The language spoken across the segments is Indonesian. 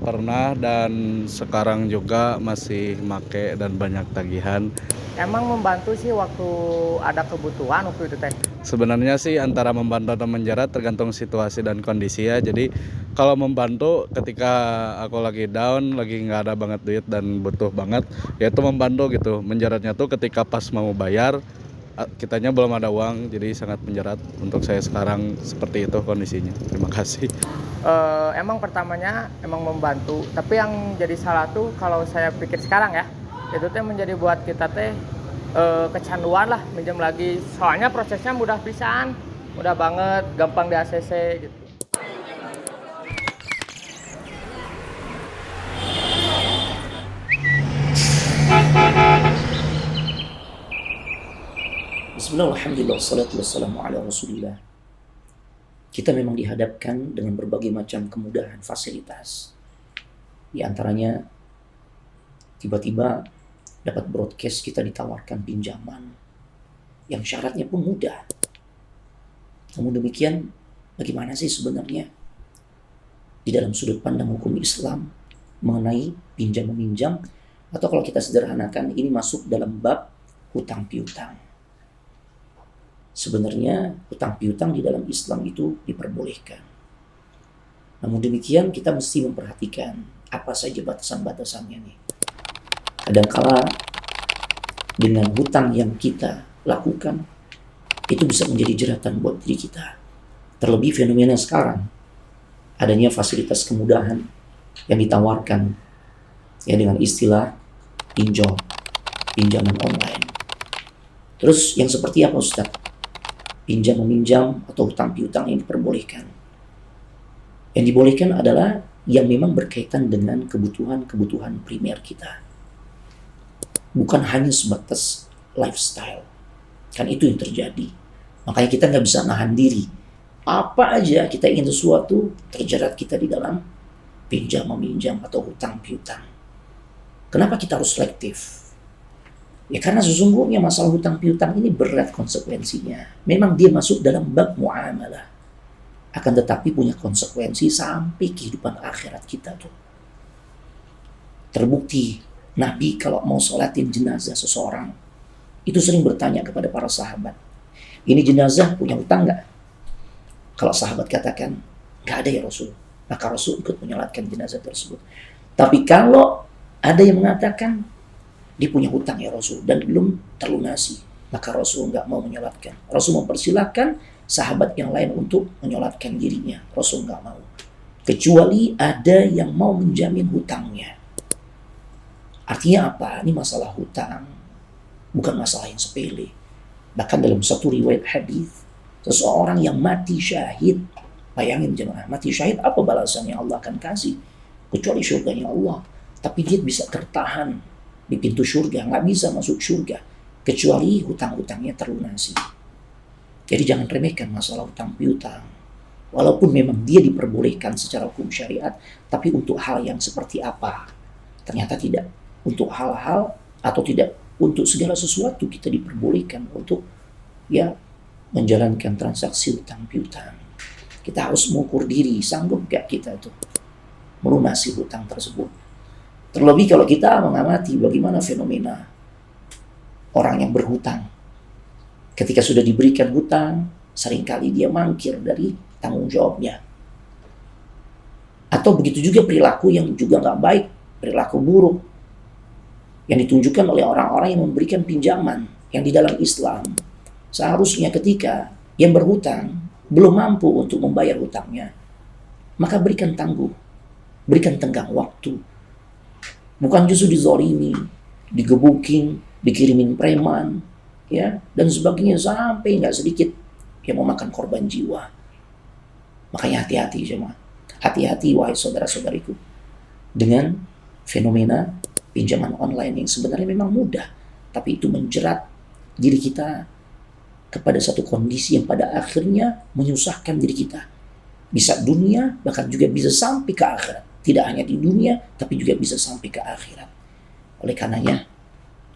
Pernah dan sekarang juga masih make dan banyak tagihan. Emang membantu sih waktu ada kebutuhan waktu itu teh. Sebenarnya sih antara membantu atau menjerat tergantung situasi dan kondisi ya. Jadi kalau membantu ketika aku lagi down, lagi nggak ada banget duit dan butuh banget, ya itu membantu gitu. Menjeratnya tuh ketika pas mau bayar, kitanya belum ada uang, jadi sangat menjerat. Untuk saya sekarang seperti itu kondisinya. Terima kasih. Emang pertamanya emang membantu, tapi yang jadi salah tuh kalau saya pikir sekarang ya, itu teh menjadi buat kita teh kecanduan lah minjem lagi. Soalnya prosesnya mudah pisan, mudah banget, gampang di ACC gitu. Bismillah, alhamdulillah, salatu wassalamu ala rasulillah. Kita memang dihadapkan dengan berbagai macam kemudahan fasilitas. Di antaranya, tiba-tiba dapat broadcast kita ditawarkan pinjaman yang syaratnya pun mudah. Namun demikian, bagaimana sih sebenarnya di dalam sudut pandang hukum Islam mengenai pinjam meminjam, atau kalau kita sederhanakan ini masuk dalam bab hutang piutang. Sebenarnya hutang piutang di dalam Islam itu diperbolehkan. Namun demikian kita mesti memperhatikan apa saja batasan-batasannya nih. Kadangkala dengan hutang yang kita lakukan itu bisa menjadi jeratan buat diri kita. Terlebih fenomena sekarang, adanya fasilitas kemudahan yang ditawarkan ya dengan istilah pinjaman online. Terus yang seperti apa Ustaz? Pinjam meminjam atau hutang piutang yang diperbolehkan. Yang dibolehkan adalah yang memang berkaitan dengan kebutuhan-kebutuhan primer kita. Bukan hanya sebatas lifestyle. Kan itu yang terjadi. Makanya kita nggak bisa nahan diri. Apa aja kita ingin sesuatu, terjerat kita di dalam pinjam meminjam atau hutang piutang. Kenapa kita harus selektif? Ya karena sesungguhnya masalah hutang piutang ini berat konsekuensinya. Memang dia masuk dalam bab muamalah. Akan tetapi punya konsekuensi sampai kehidupan akhirat kita tuh. Terbukti Nabi kalau mau sholatin jenazah seseorang, itu sering bertanya kepada para sahabat, ini jenazah punya hutang nggak? Kalau sahabat katakan, nggak ada ya Rasul. Maka Rasul ikut menyolatkan jenazah tersebut. Tapi kalau ada yang mengatakan, dia punya hutang ya Rasul dan belum terlunasi, maka Rasul nggak mau menyolatkan. Rasul mempersilahkan sahabat yang lain untuk menyolatkan dirinya. Rasul nggak mau. Kecuali ada yang mau menjamin hutangnya. Artinya apa? Ini masalah hutang, bukan masalah yang sepele. Bahkan dalam satu riwayat hadis, seseorang yang mati syahid, bayangin jemaah, mati syahid apa balasannya Allah akan kasih? Kecuali surganya Allah. Tapi dia bisa tertahan di pintu surga, nggak bisa masuk surga kecuali hutang-hutangnya terlunasi. Jadi jangan remehkan masalah hutang piutang. Walaupun memang dia diperbolehkan secara hukum syariat, tapi untuk hal yang seperti apa? Ternyata tidak. Untuk hal-hal atau tidak untuk segala sesuatu kita diperbolehkan untuk ya menjalankan transaksi hutang piutang. Kita harus mengukur diri, sanggup gak kita tuh melunasi hutang tersebut. Terlebih kalau kita mengamati bagaimana fenomena orang yang berhutang. Ketika sudah diberikan hutang, seringkali dia mangkir dari tanggung jawabnya. Atau begitu juga perilaku yang juga nggak baik, perilaku buruk yang ditunjukkan oleh orang-orang yang memberikan pinjaman yang di dalam Islam. Seharusnya ketika yang berhutang belum mampu untuk membayar hutangnya, maka berikan tangguh, berikan tenggang waktu. Bukan justru dizolimi, digebukin, dikirimin preman, ya dan sebagainya sampai nggak sedikit yang memakan korban jiwa. Makanya hati-hati jemaah, hati-hati wahai saudara-saudariku dengan fenomena pinjaman online yang sebenarnya memang mudah, tapi itu menjerat diri kita kepada satu kondisi yang pada akhirnya menyusahkan diri kita. Bisa dunia, bahkan juga bisa sampai ke akhirat. Tidak hanya di dunia, tapi juga bisa sampai ke akhirat. Oleh karenanya,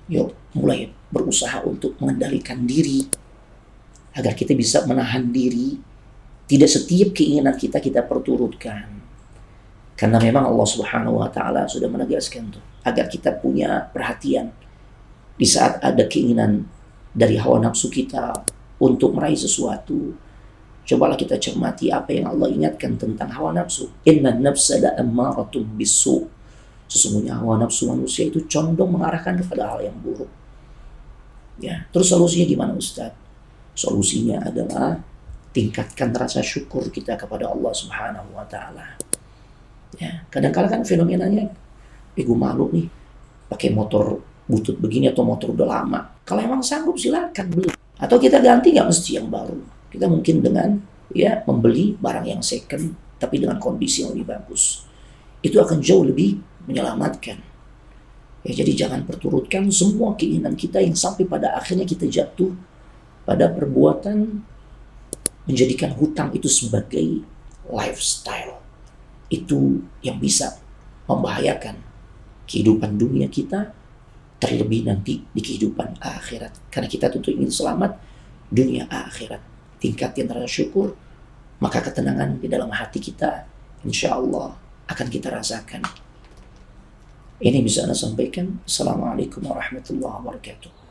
yuk mulai berusaha untuk mengendalikan diri, agar kita bisa menahan diri. Tidak setiap keinginan kita perturutkan. Karena memang Allah Subhanahu wa taala sudah menegaskan tuh agar kita punya perhatian di saat ada keinginan dari hawa nafsu kita untuk meraih sesuatu. Cobalah kita cermati apa yang Allah ingatkan tentang hawa nafsu. Inna nafsa la'ammaratun bisu. Sesungguhnya hawa nafsu manusia itu condong mengarahkan kepada hal yang buruk. Ya, terus solusinya gimana Ustaz? Solusinya adalah tingkatkan rasa syukur kita kepada Allah Subhanahu wa taala. Ya, kadang-kala kan fenomenanya, gue malu nih pakai motor butut begini atau motor udah lama. Kalau emang sanggup silakan beli. Atau kita ganti, nggak mesti yang baru. Kita mungkin dengan ya membeli barang yang second tapi dengan kondisi yang lebih bagus. Itu akan jauh lebih menyelamatkan. Ya, jadi jangan perturutkan semua keinginan kita yang sampai pada akhirnya kita jatuh pada perbuatan menjadikan hutang itu sebagai lifestyle. Itu yang bisa membahayakan kehidupan dunia kita, terlebih nanti di kehidupan akhirat. Karena kita tentu ingin selamat dunia akhirat. Tingkatkan rasa syukur, maka ketenangan di dalam hati kita insya Allah akan kita rasakan. Ini bisa Anda sampaikan. Assalamualaikum warahmatullahi wabarakatuh.